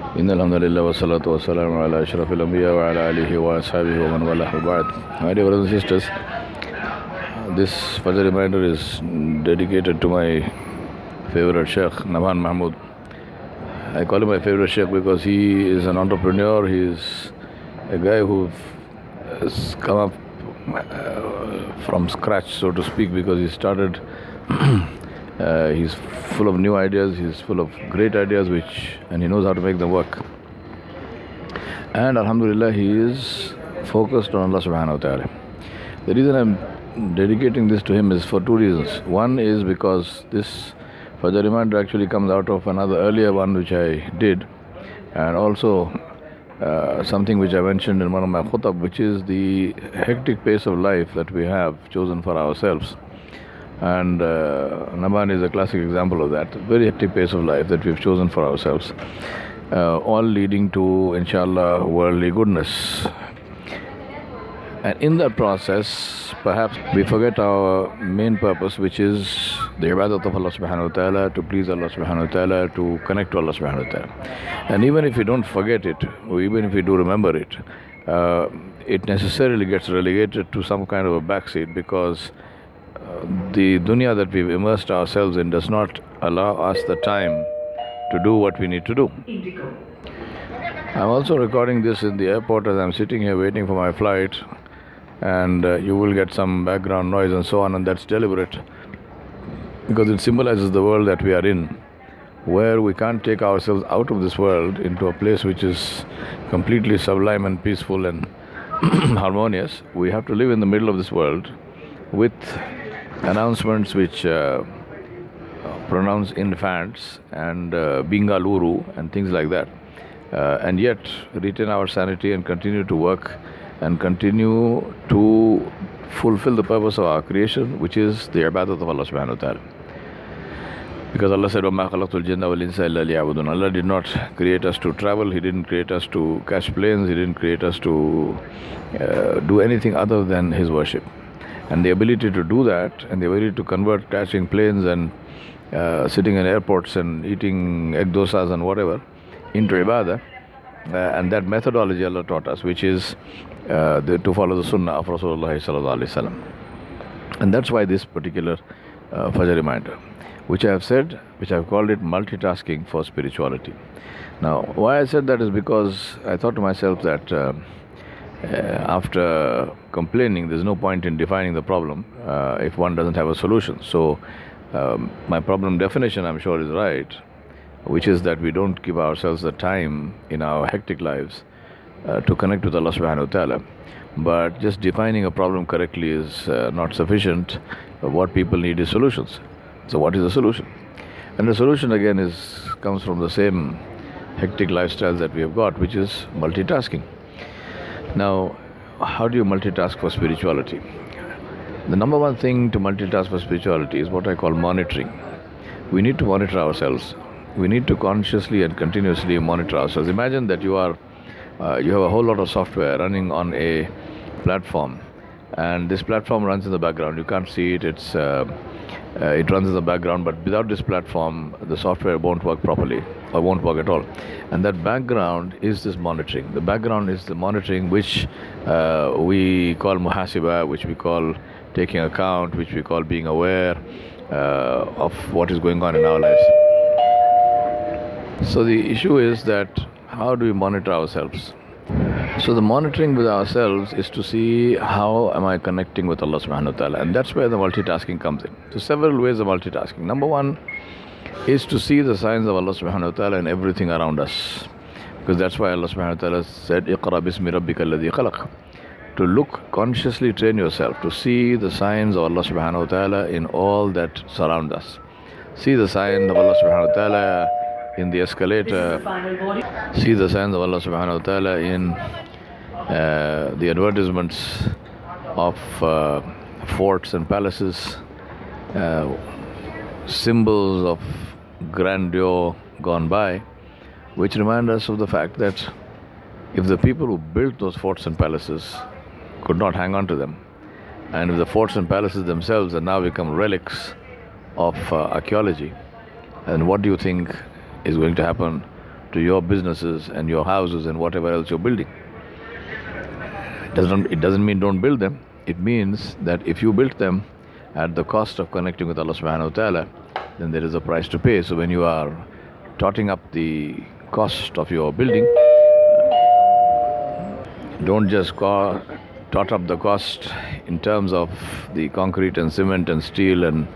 إن الحمد لله والصلاة والسلام على أشرف الأنبياء وعلى آله وأصحابه ومن والاه وبعد. My dear brothers and sisters, this Fajr reminder is dedicated to my favorite Sheikh, Naman Mahmud. I call him my favorite Sheikh because he is an entrepreneur. He is a guy who has come up from scratch, so to speak, because he started. He's full of new ideas. He's full of great ideas, and he knows how to make them work. And Alhamdulillah, he is focused on Allah Subhanahu wa Taala. The reason I'm dedicating this to him is for two reasons. One is because this Fajr reminder actually comes out of another earlier one which I did, and also something which I mentioned in one of my khutab, which is the hectic pace of life that we have chosen for ourselves. And Naban is a classic example of that. Very hectic pace of life that we've chosen for ourselves, all leading to, inshallah, worldly goodness. And in that process, perhaps we forget our main purpose, which is the ibadat of Allah subhanahu wa ta'ala, to please Allah subhanahu wa ta'ala, to connect to Allah subhanahu wa ta'ala. And even if we don't forget it, or even if we do remember it, it necessarily gets relegated to some kind of a backseat, because the dunya that we've immersed ourselves in does not allow us the time to do what we need to do. I'm also recording this in the airport as I'm sitting here waiting for my flight, and you will get some background noise and so on, and that's deliberate because it symbolizes the world that we are in, where we can't take ourselves out of this world into a place which is completely sublime and peaceful and harmonious. We have to live in the middle of this world with announcements which pronounce infants and bingaluru and things like that, and yet retain our sanity and continue to work and continue to fulfill the purpose of our creation, which is the ibadat of Allah subhanahu wa ta'ala. Because Allah said, وَمَا خَلَقْتُ الْجِنَّ وَالْإِنسَ إِلَّا لِيَعْبُدُونَ. Allah did not create us to travel. He didn't create us to catch planes. He didn't create us to do anything other than His worship. And the ability to do that, and the ability to convert catching planes and sitting in airports and eating egg dosas and whatever into ibadah, and that methodology Allah taught us, which is to follow the sunnah of Rasulullah sallallahu alaihi wasallam. And that's why this particular Fajr reminder, which I have said, which I have called it multitasking for spirituality. Now, why I said that is because I thought to myself that after complaining, there's no point in defining the problem if one doesn't have a solution. So my problem definition, I'm sure, is right, which is that we don't give ourselves the time in our hectic lives to connect with Allah subhanahu wa ta'ala. But just defining a problem correctly is not sufficient. What people need is solutions. So what is the solution? And the solution again comes from the same hectic lifestyles that we have got, which is multitasking. Now, how do you multitask for spirituality? The number one thing to multitask for spirituality is what I call monitoring. We need to monitor ourselves. We need to consciously and continuously monitor ourselves. Imagine that you have a whole lot of software running on a platform, and this platform runs in the background. You can't see it. It runs in the background, but without this platform, the software won't work properly or won't work at all. And that background is this monitoring. The background is the monitoring which we call muhasiba, which we call taking account, which we call being aware of what is going on in our lives. So the issue is that how do we monitor ourselves? So the monitoring with ourselves is to see how am I connecting with Allah subhanahu wa ta'ala, and that's where the multitasking comes in. So several ways of multitasking. Number one is to see the signs of Allah subhanahu wa ta'ala in everything around us, because that's why Allah subhanahu wa ta'ala said, اقرأ باسم ربك الذي خلق. To look, consciously train yourself to see the signs of Allah subhanahu wa ta'ala in all that surround us. See the sign of Allah subhanahu wa ta'ala in the escalator. See the signs of Allah subhanahu wa ta'ala in the advertisements of forts and palaces, symbols of grandeur gone by, which remind us of the fact that if the people who built those forts and palaces could not hang on to them, and if the forts and palaces themselves have now become relics of archaeology, and what do you think is going to happen to your businesses and your houses and whatever else you're building. It doesn't mean don't build them. It means that if you build them at the cost of connecting with Allah subhanahu wa ta'ala, then there is a price to pay. So when you are totting up the cost of your building, don't just tot up the cost in terms of the concrete and cement and steel and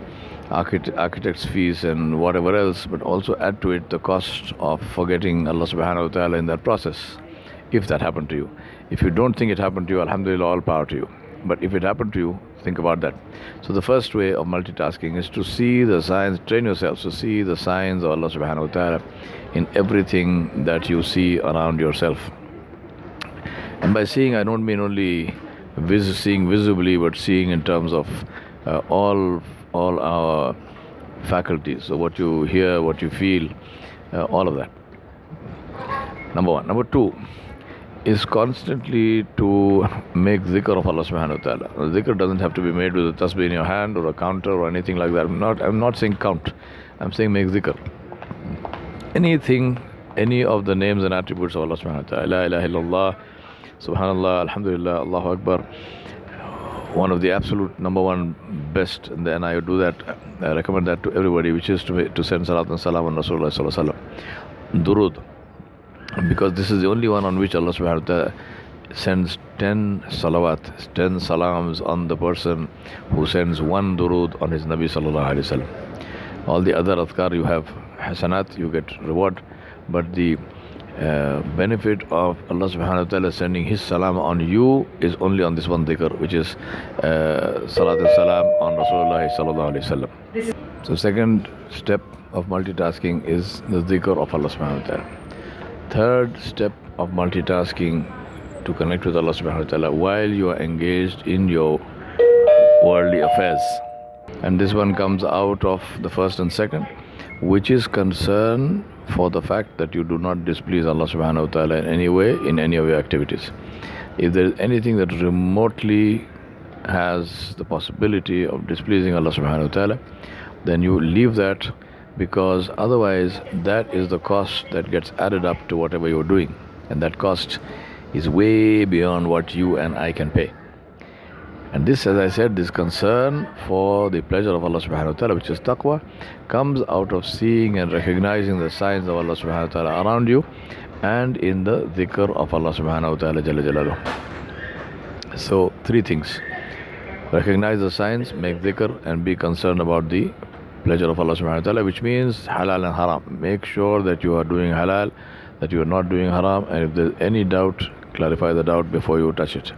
architect's fees and whatever else, but also add to it the cost of forgetting Allah subhanahu wa ta'ala in that process, if that happened to you. If you don't think it happened to you, alhamdulillah, all power to you. But if it happened to you, think about that. So the first way of multitasking is to see the signs, train yourself to see the signs of Allah subhanahu wa ta'ala in everything that you see around yourself. And by seeing, I don't mean only seeing visibly, but seeing in terms of all our faculties. So what you hear, what you feel, all of that. Number one. Number two is constantly to make dhikr of Allah subhanahu wa ta'ala. Dhikr doesn't have to be made with a tasbih in your hand or a counter or anything like that. I'm not saying count. I'm saying make dhikr. Anything, any of the names and attributes of Allah subhanahu wa ta'ala. La ilaha illallah, subhanallah, alhamdulillah, Allahu Akbar. One of the absolute number one best, and then I would do that, I recommend that to everybody, which is to send salat and salam on Rasulullah sallallahu alaihi wasallam. Durud. Because this is the only one on which Allah subhanahu wa ta'ala sends 10 salawat, 10 salams on the person who sends one durud on his Nabi sallallahu alaihi wasallam. All the other adhkar you have hasanat, you get reward, but the benefit of Allah subhanahu wa ta'ala sending his salam on you is only on this one dhikr, which is salat and salam on Rasulullah sallallahu alaihi wasallam. So second step of multitasking is the dhikr of Allah subhanahu wa ta'ala. Third step of multitasking to connect with Allah subhanahu wa ta'ala while you are engaged in your worldly affairs. And this one comes out of the first and second, which is concern for the fact that you do not displease Allah subhanahu wa ta'ala in any way, in any of your activities. If there is anything that remotely has the possibility of displeasing Allah subhanahu wa ta'ala, then you leave that, because otherwise that is the cost that gets added up to whatever you're doing, and that cost is way beyond what you and I can pay. And this, as I said, this concern for the pleasure of Allah subhanahu wa ta'ala, which is taqwa, comes out of seeing and recognizing the signs of Allah subhanahu wa ta'ala around you and in the dhikr of Allah subhanahu wa ta'ala jalla jalaluhu. So three things: recognize the signs, make dhikr, and be concerned about the pleasure of Allah subhanahu wa ta'ala, which means halal and haram. Make sure that you are doing halal, that you are not doing haram, and if there's any doubt, clarify the doubt before you touch it.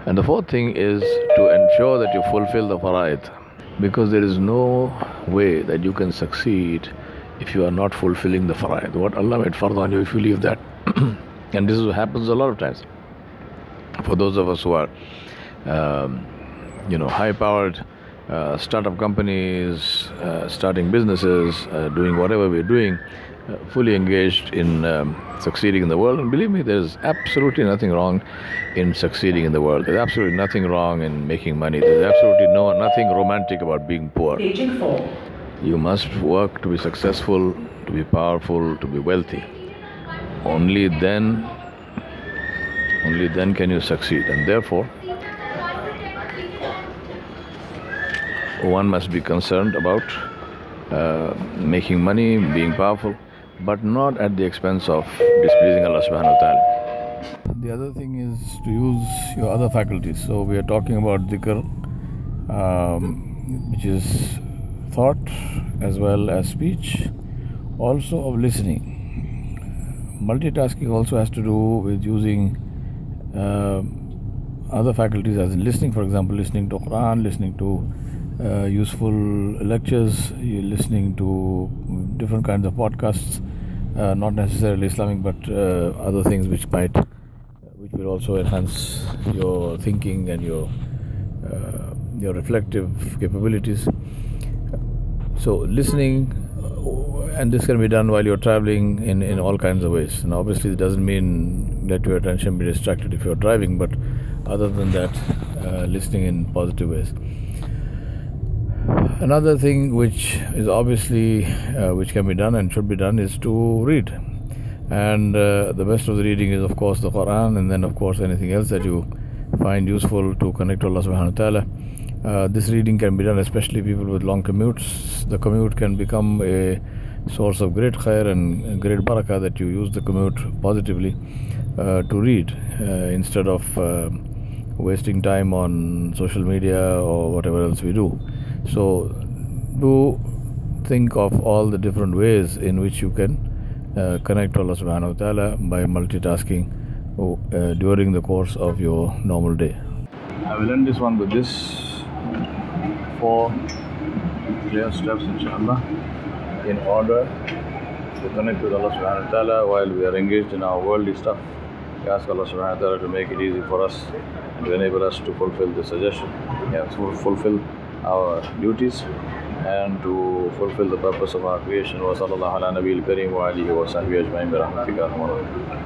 And the fourth thing is to ensure that you fulfill the faraid, because there is no way that you can succeed if you are not fulfilling the faraid. What Allah made fard on you, if you leave that. And this happens a lot of times. For those of us who are high-powered, startup companies, starting businesses, doing whatever we're doing, fully engaged in succeeding in the world. And believe me, there's absolutely nothing wrong in succeeding in the world. There's absolutely nothing wrong in making money. There's absolutely nothing romantic about being poor. You must work to be successful, to be powerful, to be wealthy. Only then can you succeed. And therefore, one must be concerned about making money, being powerful, but not at the expense of displeasing Allah subhanahu wa ta'ala. The other thing is to use your other faculties. So we are talking about dhikr, which is thought as well as speech, also of listening. Multitasking also has to do with using other faculties, as in listening, for example, listening to Quran, listening to useful lectures, you're listening to different kinds of podcasts, not necessarily Islamic, but other things which will also enhance your thinking and your reflective capabilities. So listening, and this can be done while you're traveling in all kinds of ways. And obviously it doesn't mean let your attention be distracted if you're driving, but other than that, listening in positive ways. Another thing which is obviously which can be done and should be done is to read. And the best of the reading is, of course, the Quran, and then, of course, anything else that you find useful to connect to Allah subhanahu wa ta'ala. This reading can be done, especially people with long commutes. The commute can become a source of great khair and great barakah, that you use the commute positively to read instead of wasting time on social media or whatever else we do. So, do think of all the different ways in which you can connect to Allah subhanahu wa ta'ala by multitasking during the course of your normal day. I will end this one with this 4 clear steps, inshallah, in order to connect with Allah subhanahu wa ta'ala while we are engaged in our worldly stuff. We ask Allah subhanahu wa ta'ala to make it easy for us and to enable us to fulfill the suggestion, to fulfill our duties and to fulfill the purpose of our creation. Wa sallallahu ala nabiyil kareem wa alihi wa sahbihi ajma'in bi rahmatika ya arhamar rahimin.